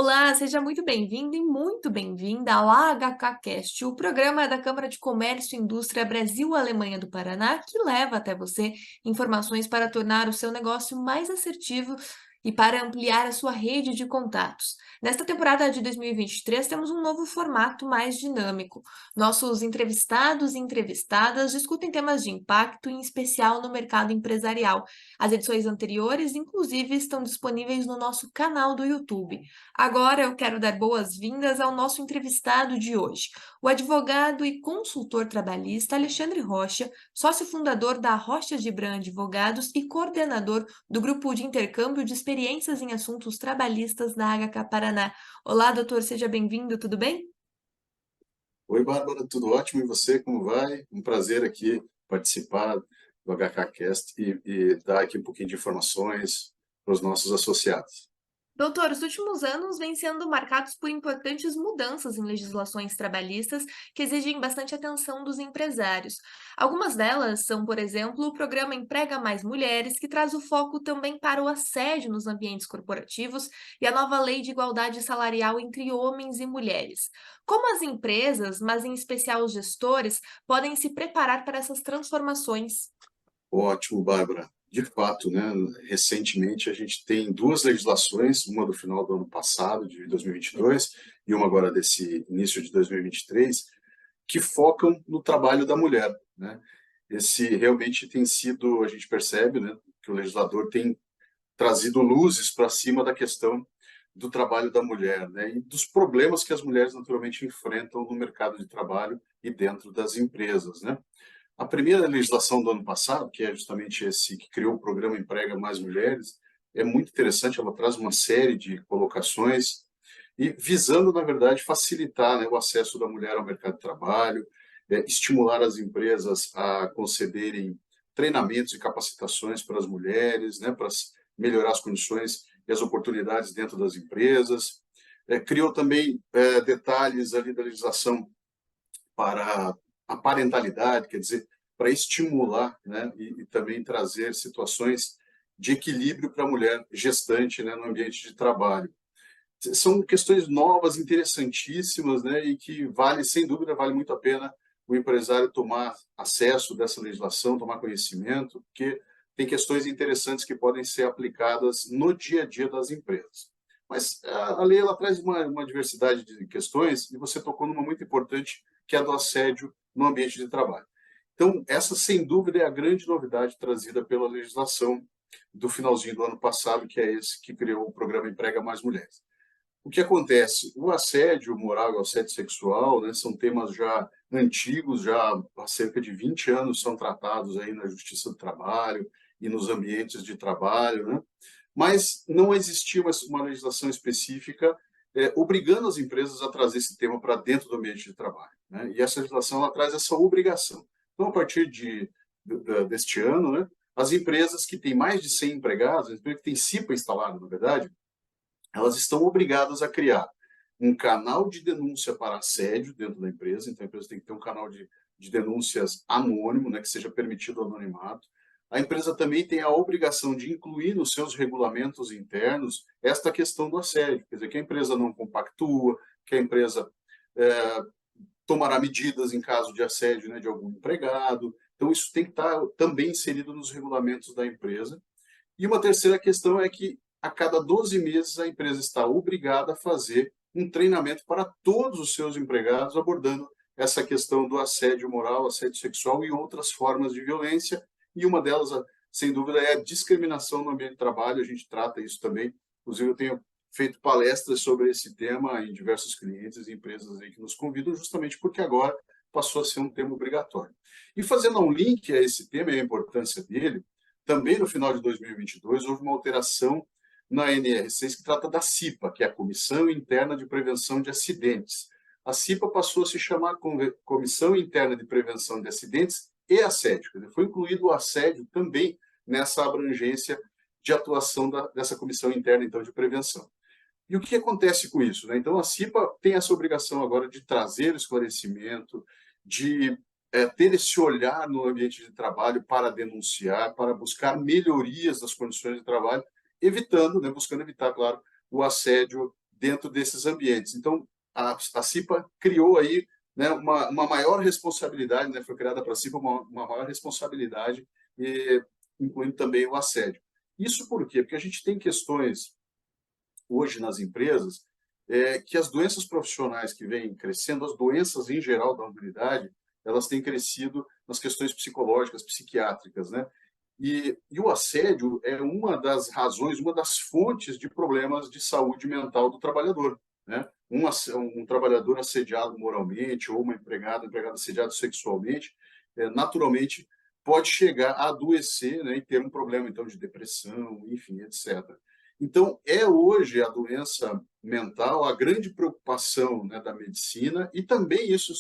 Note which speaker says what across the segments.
Speaker 1: Olá, seja muito bem-vindo e muito bem-vinda ao AHKcast, o programa da Câmara de Comércio e Indústria Brasil-Alemanha do Paraná, que leva até você informações para tornar o seu negócio mais assertivo e para ampliar a sua rede de contatos. Nesta temporada de 2023, temos um novo formato mais dinâmico. Nossos entrevistados e entrevistadas discutem temas de impacto, em especial no mercado empresarial. As edições anteriores, inclusive, estão disponíveis no nosso canal do YouTube. Agora eu quero dar boas-vindas ao nosso entrevistado de hoje, o advogado e consultor trabalhista Alexandre Rocha, sócio fundador da Rocha Gibran Advogados e coordenador do Grupo de Intercâmbio de Experiências em Assuntos Trabalhistas da HK Paraná. Olá, doutor, seja bem-vindo, tudo bem?
Speaker 2: Oi, Bárbara, tudo ótimo? E você, como vai? Um prazer aqui participar do HKcast e dar aqui um pouquinho de informações para os nossos associados.
Speaker 1: Doutor, os últimos anos vêm sendo marcados por importantes mudanças em legislações trabalhistas que exigem bastante atenção dos empresários. Algumas delas são, por exemplo, o programa Emprega Mais Mulheres, que traz o foco também para o assédio nos ambientes corporativos, e a nova Lei de Igualdade Salarial entre Homens e Mulheres. Como as empresas, mas em especial os gestores, podem se preparar para essas transformações?
Speaker 2: Ótimo, Bárbara. De fato, né, recentemente a gente tem duas legislações, uma do final do ano passado, de 2022, e uma agora desse início de 2023, que focam no trabalho da mulher, né? Esse realmente tem sido, a gente percebe, né, que o legislador tem trazido luzes para cima da questão do trabalho da mulher, né, e dos problemas que as mulheres naturalmente enfrentam no mercado de trabalho e dentro das empresas, né. A primeira legislação do ano passado, que é justamente esse que criou o programa Emprega Mais Mulheres, é muito interessante, ela traz uma série de colocações e visando, na verdade, facilitar, né, o acesso da mulher ao mercado de trabalho, estimular as empresas a concederem treinamentos e capacitações para as mulheres, né, para melhorar as condições e as oportunidades dentro das empresas. Criou também detalhes ali da legislação para a parentalidade, quer dizer, para estimular, né, e também trazer situações de equilíbrio para a mulher gestante, né, no ambiente de trabalho. São questões novas, interessantíssimas, né, e que vale, sem dúvida, vale muito a pena o empresário tomar acesso dessa legislação, tomar conhecimento, porque tem questões interessantes que podem ser aplicadas no dia a dia das empresas. Mas a lei ela traz uma diversidade de questões e você tocou numa muito importante, que é a do assédio no ambiente de trabalho. Então, essa, sem dúvida, é a grande novidade trazida pela legislação do finalzinho do ano passado, que é esse que criou o programa Emprega Mais Mulheres. O que acontece? O assédio moral e o assédio sexual, né, são temas já antigos, já há cerca de 20 anos são tratados aí na Justiça do Trabalho e nos ambientes de trabalho, né? Mas não existia uma legislação específica obrigando as empresas a trazer esse tema para dentro do ambiente de trabalho, né? E essa legislação ela traz essa obrigação. Então, a partir deste ano, né, as empresas que têm mais de 100 empregados, as empresas que têm CIPA instalado, na verdade, elas estão obrigadas a criar um canal de denúncia para assédio dentro da empresa, então a empresa tem que ter um canal de denúncias anônimo, né, que seja permitido o anonimato. A empresa também tem a obrigação de incluir nos seus regulamentos internos esta questão do assédio, quer dizer, que a empresa não compactua, que a empresa é, tomará medidas em caso de assédio, né, de algum empregado. Então, isso tem que estar também inserido nos regulamentos da empresa. E uma terceira questão é que a cada 12 meses a empresa está obrigada a fazer um treinamento para todos os seus empregados, abordando essa questão do assédio moral, assédio sexual e outras formas de violência. E uma delas, sem dúvida, é a discriminação no ambiente de trabalho. A gente trata isso também. Inclusive, eu tenho feito palestras sobre esse tema em diversos clientes e empresas aí que nos convidam, justamente porque agora passou a ser um tema obrigatório. E fazendo um link a esse tema e a importância dele, também no final de 2022 houve uma alteração na NR6 que trata da CIPA, que é a Comissão Interna de Prevenção de Acidentes. A CIPA passou a se chamar Comissão Interna de Prevenção de Acidentes e Assédio. Quer dizer, foi incluído o assédio também nessa abrangência de atuação dessa Comissão Interna, então, de Prevenção. E o que acontece com isso, né? Então, a CIPA tem essa obrigação agora de trazer esclarecimento, de ter esse olhar no ambiente de trabalho para denunciar, para buscar melhorias das condições de trabalho, evitando, né, buscando evitar, claro, o assédio dentro desses ambientes. Então, a CIPA criou aí, né, uma maior responsabilidade, né, foi criada para a CIPA uma maior responsabilidade, incluindo também o assédio. Isso por quê? Porque a gente tem questões hoje nas empresas que as doenças profissionais que vêm crescendo, as doenças em geral da humanidade, elas têm crescido nas questões psicológicas, psiquiátricas, né? E o assédio é uma das razões, uma das fontes de problemas de saúde mental do trabalhador, né? Um trabalhador assediado moralmente ou uma empregada assediada sexualmente, naturalmente pode chegar a adoecer, né, e ter um problema então de depressão, enfim, etc. Então, é hoje a doença mental a grande preocupação, né, da medicina, e também isso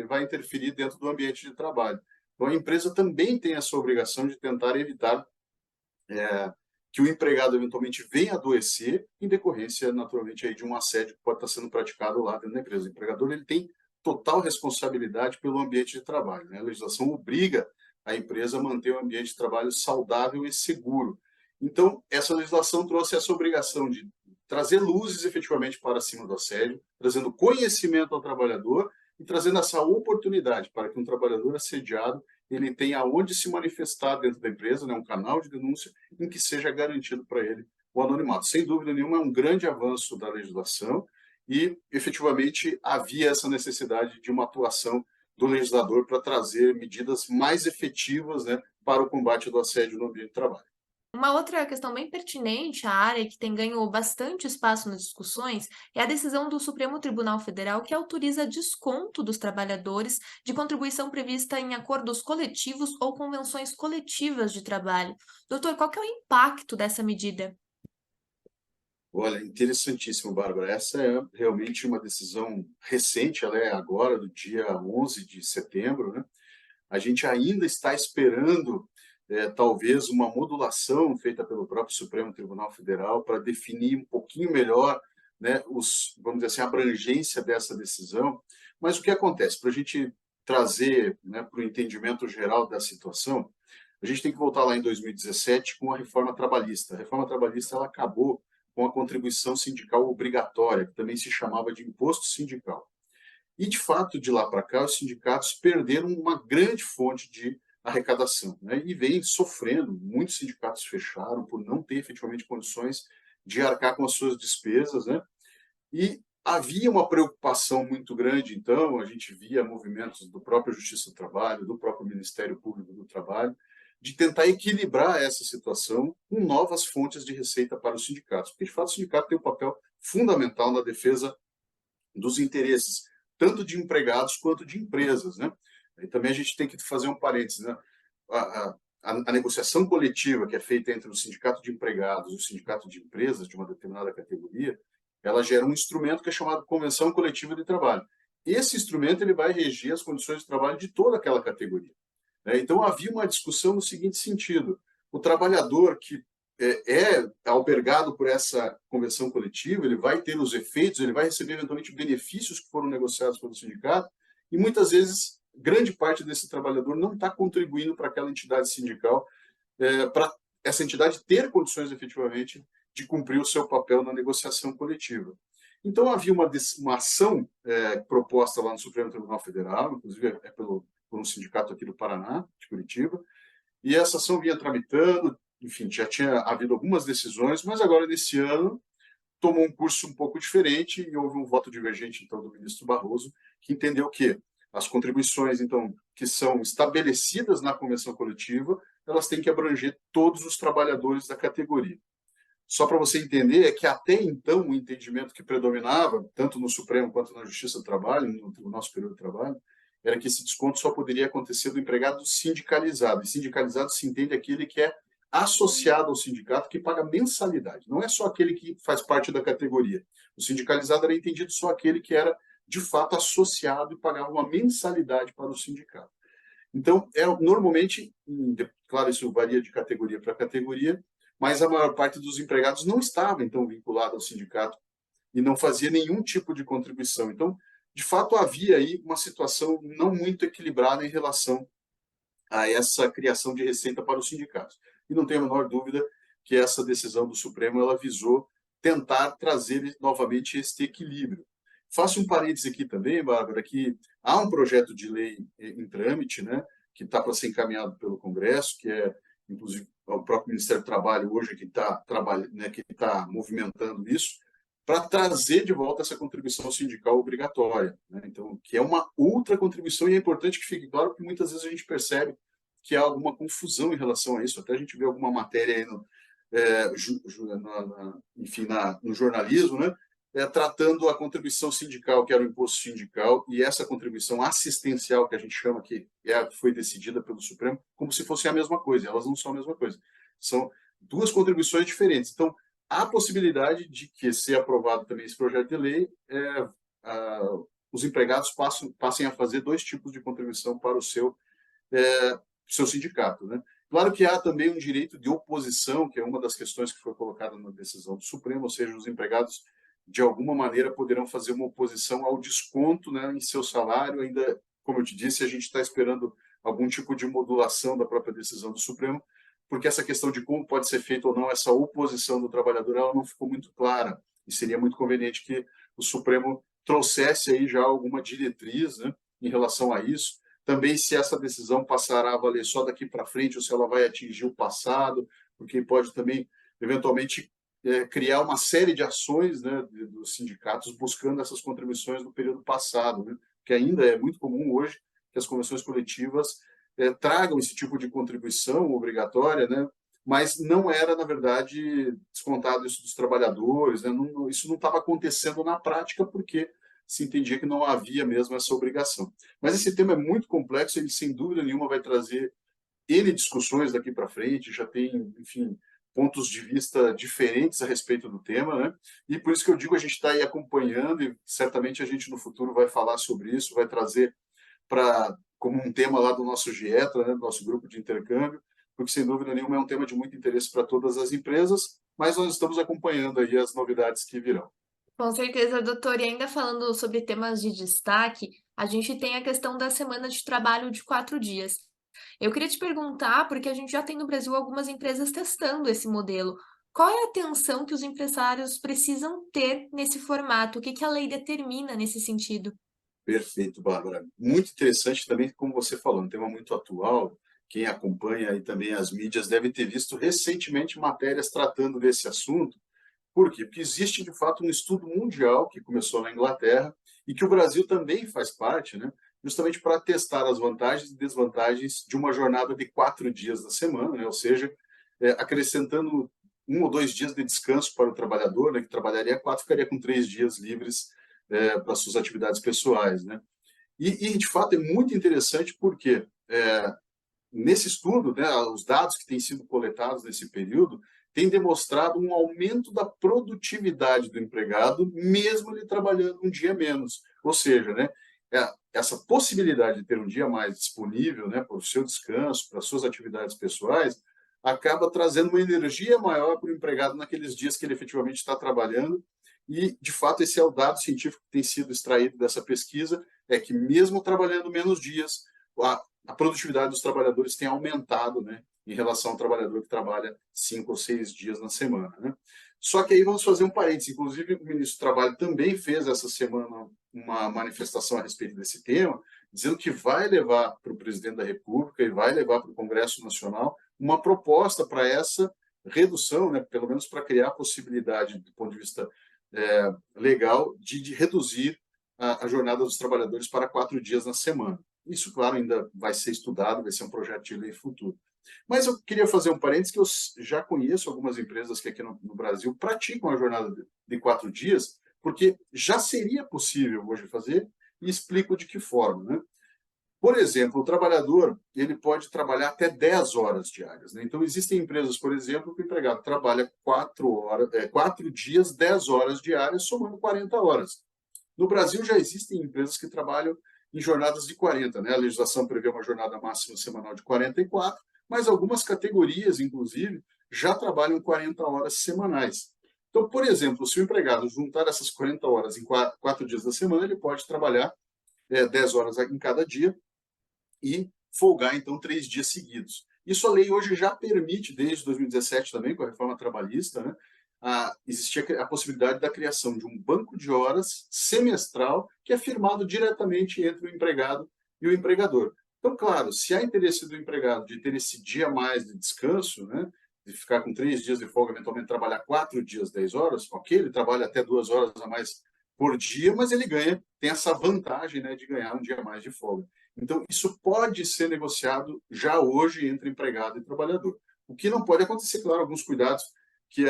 Speaker 2: vai interferir dentro do ambiente de trabalho. Então, a empresa também tem essa obrigação de tentar evitar que o empregado eventualmente venha adoecer em decorrência, naturalmente, aí de um assédio que pode estar sendo praticado lá dentro da empresa. O empregador ele tem total responsabilidade pelo ambiente de trabalho, né? A legislação obriga a empresa a manter o ambiente de trabalho saudável e seguro. Então, essa legislação trouxe essa obrigação de trazer luzes efetivamente para cima do assédio, trazendo conhecimento ao trabalhador e trazendo essa oportunidade para que um trabalhador assediado ele tenha onde se manifestar dentro da empresa, né, um canal de denúncia em que seja garantido para ele o anonimato. Sem dúvida nenhuma, é um grande avanço da legislação e, efetivamente, havia essa necessidade de uma atuação do legislador para trazer medidas mais efetivas, né, para o combate do assédio no ambiente de trabalho.
Speaker 1: Uma outra questão bem pertinente à área e que tem ganho bastante espaço nas discussões é a decisão do Supremo Tribunal Federal que autoriza desconto dos trabalhadores de contribuição prevista em acordos coletivos ou convenções coletivas de trabalho. Doutor, qual que é o impacto dessa medida?
Speaker 2: Olha, interessantíssimo, Bárbara. Essa é realmente uma decisão recente, ela é agora, do dia 11 de setembro, né? A gente ainda está esperando, talvez, uma modulação feita pelo próprio Supremo Tribunal Federal para definir um pouquinho melhor, né, vamos dizer assim, a abrangência dessa decisão. Mas o que acontece? Para a gente trazer, né, para o entendimento geral da situação, a gente tem que voltar lá em 2017 com a reforma trabalhista. A reforma trabalhista ela acabou com a contribuição sindical obrigatória, que também se chamava de imposto sindical. E, de fato, de lá para cá, os sindicatos perderam uma grande fonte de arrecadação, né? E vem sofrendo. Muitos sindicatos fecharam por não ter efetivamente condições de arcar com as suas despesas, né? E havia uma preocupação muito grande, então, a gente via movimentos do próprio Justiça do Trabalho, do próprio Ministério Público do Trabalho, de tentar equilibrar essa situação com novas fontes de receita para os sindicatos. Porque, de fato, o sindicato tem um papel fundamental na defesa dos interesses, tanto de empregados quanto de empresas, né? E também a gente tem que fazer um parênteses, né? A negociação coletiva que é feita entre o sindicato de empregados e o sindicato de empresas de uma determinada categoria, ela gera um instrumento que é chamado Convenção Coletiva de Trabalho. Esse instrumento ele vai regir as condições de trabalho de toda aquela categoria, né? Então havia uma discussão no seguinte sentido: o trabalhador que é albergado por essa convenção coletiva, ele vai ter os efeitos, ele vai receber eventualmente benefícios que foram negociados pelo sindicato, e muitas vezes grande parte desse trabalhador não está contribuindo para aquela entidade sindical, para essa entidade ter condições efetivamente de cumprir o seu papel na negociação coletiva. Então havia uma ação proposta lá no Supremo Tribunal Federal, inclusive por um sindicato aqui do Paraná, de Curitiba, e essa ação vinha tramitando, enfim, já tinha havido algumas decisões, mas agora, nesse ano, tomou um curso um pouco diferente e houve um voto divergente, então, do ministro Barroso, que entendeu que as contribuições, então, que são estabelecidas na convenção coletiva, elas têm que abranger todos os trabalhadores da categoria. Só para você entender, é que até então o entendimento que predominava, tanto no Supremo quanto na Justiça do Trabalho, no Tribunal Superior do Trabalho, era que esse desconto só poderia acontecer do empregado sindicalizado. E sindicalizado se entende aquele que é associado ao sindicato, que paga mensalidade. Não é só aquele que faz parte da categoria. O sindicalizado era entendido só aquele que era, de fato, associado e pagava uma mensalidade para o sindicato. Então, normalmente, claro, isso varia de categoria para categoria, mas a maior parte dos empregados não estava, então, vinculado ao sindicato e não fazia nenhum tipo de contribuição. Então, de fato, havia aí uma situação não muito equilibrada em relação a essa criação de receita para os sindicatos. E não tenho a menor dúvida que essa decisão do Supremo ela visou tentar trazer novamente este equilíbrio. Faço um parêntese aqui também, Bárbara, que há um projeto de lei em trâmite, né, que está para ser encaminhado pelo Congresso, que é, inclusive, o próprio Ministério do Trabalho hoje que está trabalhando, né, que está movimentando isso, para trazer de volta essa contribuição sindical obrigatória, né? Então, que é uma outra contribuição, e é importante que fique claro, porque muitas vezes a gente percebe que há alguma confusão em relação a isso. Até a gente vê alguma matéria aí no, enfim, no jornalismo, né? Tratando a contribuição sindical, que era o imposto sindical, e essa contribuição assistencial, que a gente chama, que foi decidida pelo Supremo, como se fosse a mesma coisa. Elas não são a mesma coisa. São duas contribuições diferentes. Então, há possibilidade de que, se aprovado também esse projeto de lei, os empregados passem a fazer dois tipos de contribuição para o seu sindicato, né? Claro que há também um direito de oposição, que é uma das questões que foi colocada na decisão do Supremo, ou seja, os empregados, de alguma maneira, poderão fazer uma oposição ao desconto, né, em seu salário. Ainda, como eu te disse, a gente está esperando algum tipo de modulação da própria decisão do Supremo, porque essa questão de como pode ser feita ou não essa oposição do trabalhador, ela não ficou muito clara, e seria muito conveniente que o Supremo trouxesse aí já alguma diretriz, né, em relação a isso. Também se essa decisão passará a valer só daqui para frente ou se ela vai atingir o passado, porque pode também, eventualmente, criar uma série de ações, né, dos sindicatos buscando essas contribuições do período passado, né, que ainda é muito comum hoje que as convenções coletivas tragam esse tipo de contribuição obrigatória, né, mas não era, na verdade, descontado isso dos trabalhadores, né, isso não estava acontecendo na prática porque se entendia que não havia mesmo essa obrigação. Mas esse tema é muito complexo, ele sem dúvida nenhuma vai trazer N discussões daqui para frente, já tem, enfim, pontos de vista diferentes a respeito do tema, né? E por isso que eu digo, a gente está aí acompanhando e certamente a gente no futuro vai falar sobre isso, vai trazer como um tema lá do nosso GIETRA, né, do nosso grupo de intercâmbio, porque sem dúvida nenhuma é um tema de muito interesse para todas as empresas, mas nós estamos acompanhando aí as novidades que virão.
Speaker 1: Com certeza, doutor. E ainda falando sobre temas de destaque, a gente tem a questão da semana de trabalho de 4 dias. Eu queria te perguntar, porque a gente já tem no Brasil algumas empresas testando esse modelo. Qual é a atenção que os empresários precisam ter nesse formato? O que que a lei determina nesse sentido?
Speaker 2: Perfeito, Bárbara. Muito interessante também, como você falou, um tema muito atual. Quem acompanha aí também as mídias deve ter visto recentemente matérias tratando desse assunto. Por quê? Porque existe, de fato, um estudo mundial que começou na Inglaterra e que o Brasil também faz parte, né? Justamente para testar as vantagens e desvantagens de uma jornada de 4 dias da semana, né? Ou seja, acrescentando 1 ou 2 dias de descanso para o trabalhador, né? Que trabalharia 4, ficaria com 3 dias livres para suas atividades pessoais, né? De fato, é muito interessante porque nesse estudo, né, os dados que têm sido coletados nesse período têm demonstrado um aumento da produtividade do empregado, mesmo ele trabalhando um dia menos. Ou seja, né, essa possibilidade de ter um dia mais disponível, né, para o seu descanso, para as suas atividades pessoais, acaba trazendo uma energia maior para o empregado naqueles dias que ele efetivamente está trabalhando. E, de fato, esse é o dado científico que tem sido extraído dessa pesquisa, é que mesmo trabalhando menos dias, a produtividade dos trabalhadores tem aumentado, né, em relação ao trabalhador que trabalha 5 ou 6 dias na semana, né? Só que aí vamos fazer um parênteses. Inclusive, o ministro do Trabalho também fez essa semana uma manifestação a respeito desse tema, dizendo que vai levar para o presidente da República e vai levar para o Congresso Nacional uma proposta para essa redução, né, pelo menos para criar a possibilidade, do ponto de vista legal, de reduzir a jornada dos trabalhadores para 4 dias na semana. Isso, claro, ainda vai ser estudado, vai ser um projeto de lei futuro. Mas eu queria fazer um parênteses que eu já conheço algumas empresas que aqui no Brasil praticam a jornada de 4 dias, porque já seria possível hoje fazer, e explico de que forma, né? Por exemplo, o trabalhador ele pode trabalhar até 10 horas diárias, né? Então, existem empresas, por exemplo, que o empregado trabalha 4 dias, 10 horas diárias, somando 40 horas. No Brasil, já existem empresas que trabalham em jornadas de 40, né? A legislação prevê uma jornada máxima semanal de 44, mas algumas categorias, inclusive, já trabalham 40 horas semanais. Então, por exemplo, se o empregado juntar essas 40 horas em 4 dias da semana, ele pode trabalhar 10 horas em cada dia e folgar, então, 3 dias seguidos. Isso a lei hoje já permite, desde 2017 também, com a reforma trabalhista, né? existia a possibilidade da criação de um banco de horas semestral que é firmado diretamente entre o empregado e o empregador. Então, claro, se há interesse do empregado de ter esse dia a mais de descanso, né, de ficar com 3 dias de folga, eventualmente trabalhar 4 dias, 10 horas, ok, ele trabalha até 2 horas a mais por dia, mas ele ganha, tem essa vantagem, né, de ganhar um dia a mais de folga. Então, isso pode ser negociado já hoje entre empregado e trabalhador. O que não pode acontecer, claro, alguns cuidados que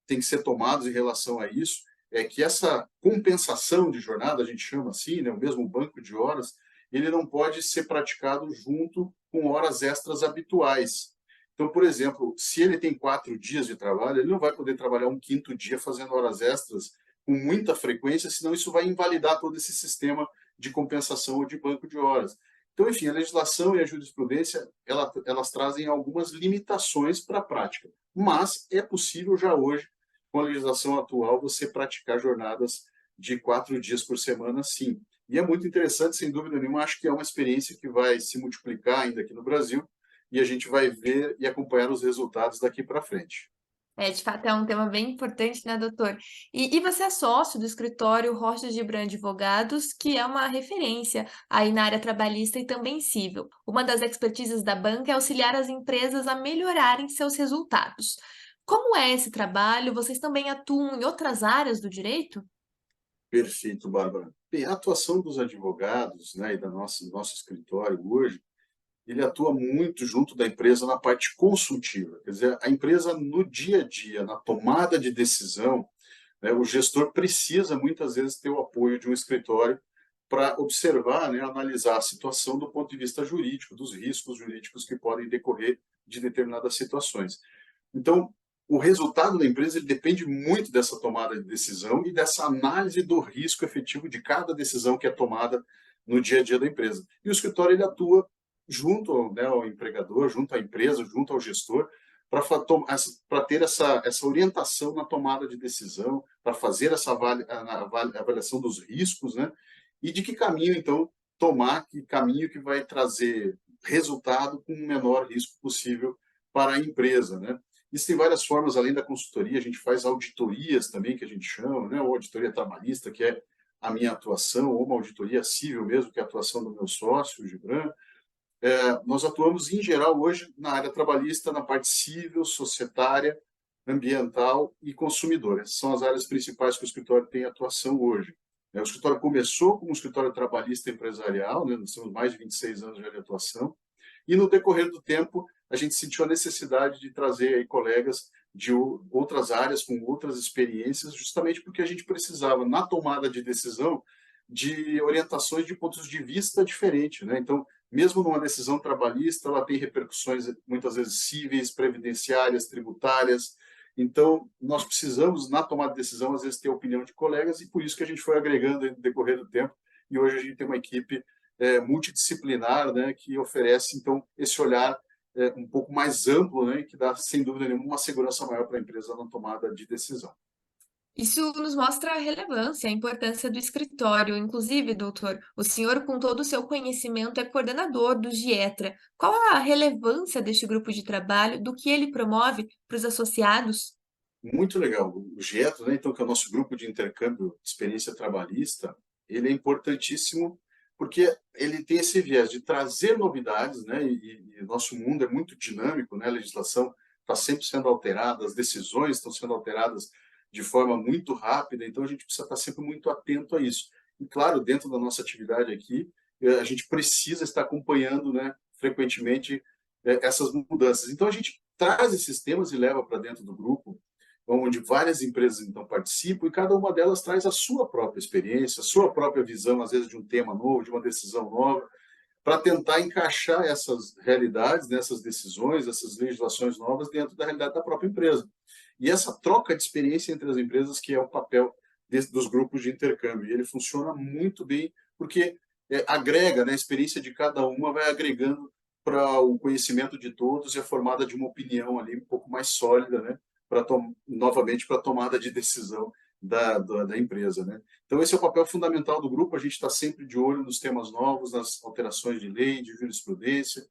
Speaker 2: tem que ser tomados em relação a isso, é que essa compensação de jornada, a gente chama assim, né, o mesmo banco de horas, ele não pode ser praticado junto com horas extras habituais. Então, por exemplo, se ele tem 4 dias de trabalho, ele não vai poder trabalhar um quinto dia fazendo horas extras com muita frequência, senão isso vai invalidar todo esse sistema de compensação ou de banco de horas. Então, enfim, a legislação e a jurisprudência, elas trazem algumas limitações para a prática, mas é possível já hoje, com a legislação atual, você praticar jornadas de 4 dias por semana, sim. E é muito interessante, sem dúvida nenhuma, acho que é uma experiência que vai se multiplicar ainda aqui no Brasil, e a gente vai ver e acompanhar os resultados daqui para frente.
Speaker 1: É, de fato, é um tema bem importante, né, doutor? E você é sócio do escritório Rocha Gibran Advogados, que é uma referência aí na área trabalhista e também civil. Uma das expertises da banca é auxiliar as empresas a melhorarem seus resultados. Como é esse trabalho? Vocês também atuam em outras áreas do direito?
Speaker 2: Perfeito, Bárbara. Bem, a atuação dos advogados, né, e do nosso escritório hoje, ele atua muito junto da empresa na parte consultiva. Quer dizer, a empresa no dia a dia, na tomada de decisão, né, o gestor precisa muitas vezes ter o apoio de um escritório para observar, né, analisar a situação do ponto de vista jurídico, dos riscos jurídicos que podem decorrer de determinadas situações. Então, o resultado da empresa ele depende muito dessa tomada de decisão e dessa análise do risco efetivo de cada decisão que é tomada no dia a dia da empresa. E o escritório ele atua junto, né, ao empregador, junto à empresa, junto ao gestor, para ter essa orientação na tomada de decisão, para fazer essa avaliação dos riscos, né, e de que caminho, então, tomar, que caminho que vai trazer resultado com o menor risco possível para a empresa, né? Existem várias formas, além da consultoria, a gente faz auditorias também, que a gente chama, né? Ou auditoria trabalhista, que é a minha atuação, ou uma auditoria civil mesmo, que é a atuação do meu sócio, o Gibran. Nós atuamos, em geral, hoje na área trabalhista, na parte civil, societária, ambiental e consumidora. Essas são as áreas principais que o escritório tem atuação hoje. O escritório começou como um escritório trabalhista empresarial, né? Nós temos mais de 26 anos de atuação, e no decorrer do tempo a gente sentiu a necessidade de trazer aí colegas de outras áreas com outras experiências, justamente porque a gente precisava, na tomada de decisão, de orientações de pontos de vista diferentes, né? Então, mesmo numa decisão trabalhista, ela tem repercussões muitas vezes cíveis, previdenciárias, tributárias. Então, nós precisamos, na tomada de decisão, às vezes ter a opinião de colegas, e por isso que a gente foi agregando no decorrer do tempo, e hoje a gente tem uma equipe multidisciplinar, né, que oferece, então, esse olhar um pouco mais amplo, né, que dá, sem dúvida nenhuma, uma segurança maior para a empresa na tomada de decisão.
Speaker 1: Isso nos mostra a relevância, a importância do escritório. Inclusive, doutor, o senhor, com todo o seu conhecimento, é coordenador do GIETRA. Qual a relevância deste grupo de trabalho, do que ele promove para os associados?
Speaker 2: Muito legal. O GIETO, né, então, que é o nosso grupo de intercâmbio de experiência trabalhista, ele é importantíssimo porque ele tem esse viés de trazer novidades, né, e nosso mundo é muito dinâmico, né, a legislação está sempre sendo alterada, as decisões estão sendo alteradas de forma muito rápida, então a gente precisa estar sempre muito atento a isso. E, claro, dentro da nossa atividade aqui, a gente precisa estar acompanhando, né, frequentemente essas mudanças. Então, a gente traz esses temas e leva para dentro do grupo, onde várias empresas então participam e cada uma delas traz a sua própria experiência, a sua própria visão, às vezes de um tema novo, de uma decisão nova, para tentar encaixar essas realidades, nessas decisões, essas legislações novas dentro da realidade da própria empresa. E essa troca de experiência entre as empresas que é o papel dos grupos de intercâmbio. E ele funciona muito bem porque agrega, né, a experiência de cada uma vai agregando para o conhecimento de todos e a formada de uma opinião ali um pouco mais sólida, né, novamente para a tomada de decisão da empresa, né? Então, esse é o papel fundamental do grupo. A gente está sempre de olho nos temas novos, nas alterações de lei, de jurisprudência,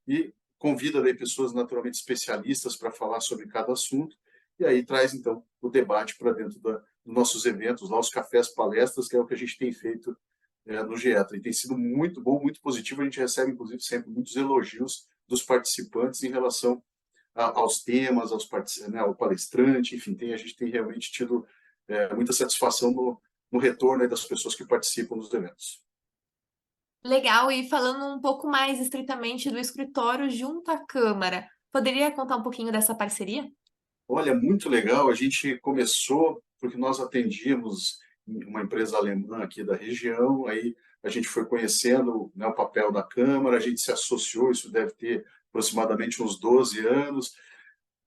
Speaker 2: e convida daí pessoas naturalmente especialistas para falar sobre cada assunto. e aí traz, então, o debate para dentro dos nossos eventos, lá os cafés, palestras, que é o que a gente tem feito no GETRA, e tem sido muito bom, muito positivo, a gente recebe, inclusive, sempre muitos elogios dos participantes em relação aos temas, né, ao palestrante, enfim, a gente tem realmente tido muita satisfação no retorno aí das pessoas que participam dos eventos.
Speaker 1: Legal, e falando um pouco mais estritamente do escritório junto à Câmara, poderia contar um pouquinho dessa parceria?
Speaker 2: Olha, muito legal. A gente começou porque nós atendíamos uma empresa alemã aqui da região, aí a gente foi conhecendo, né, o papel da Câmara, a gente se associou, isso deve ter aproximadamente uns 12 anos,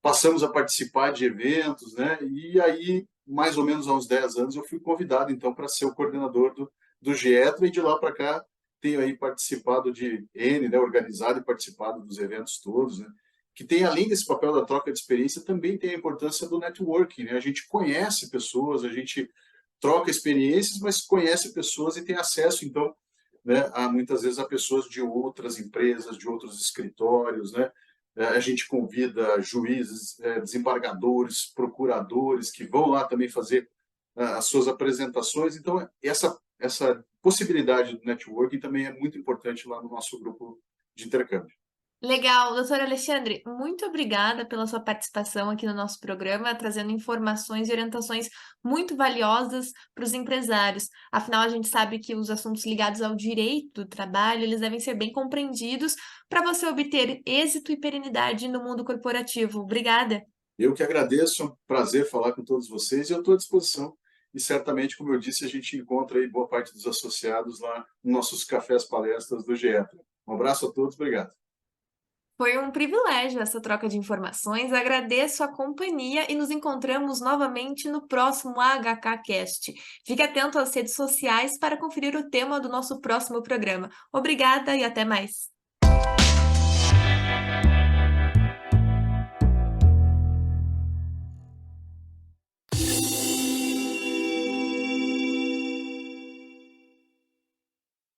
Speaker 2: passamos a participar de eventos, né, e aí, mais ou menos há uns 10 anos, eu fui convidado, então, para ser o coordenador do GETRA, e de lá para cá tenho aí participado de N, né, organizado e participado dos eventos todos, né, que tem, além desse papel da troca de experiência, também tem a importância do networking, né? A gente conhece pessoas, a gente troca experiências, mas conhece pessoas e tem acesso, então, né, a muitas vezes a pessoas de outras empresas, de outros escritórios, né? A gente convida juízes, desembargadores, procuradores que vão lá também fazer as suas apresentações. Então, essa possibilidade do networking também é muito importante lá no nosso grupo de intercâmbio.
Speaker 1: Legal, doutor Alexandre, muito obrigada pela sua participação aqui no nosso programa, trazendo informações e orientações muito valiosas para os empresários. Afinal, a gente sabe que os assuntos ligados ao direito do trabalho, eles devem ser bem compreendidos para você obter êxito e perenidade no mundo corporativo. Obrigada.
Speaker 2: Eu que agradeço, é um prazer falar com todos vocês e eu estou à disposição. E certamente, como eu disse, a gente encontra aí boa parte dos associados lá nos nossos cafés palestras do GETRA. Um abraço a todos, obrigado.
Speaker 1: Foi um privilégio essa troca de informações. Agradeço a companhia e nos encontramos novamente no próximo HKcast. Fique atento às redes sociais para conferir o tema do nosso próximo programa. Obrigada e até mais.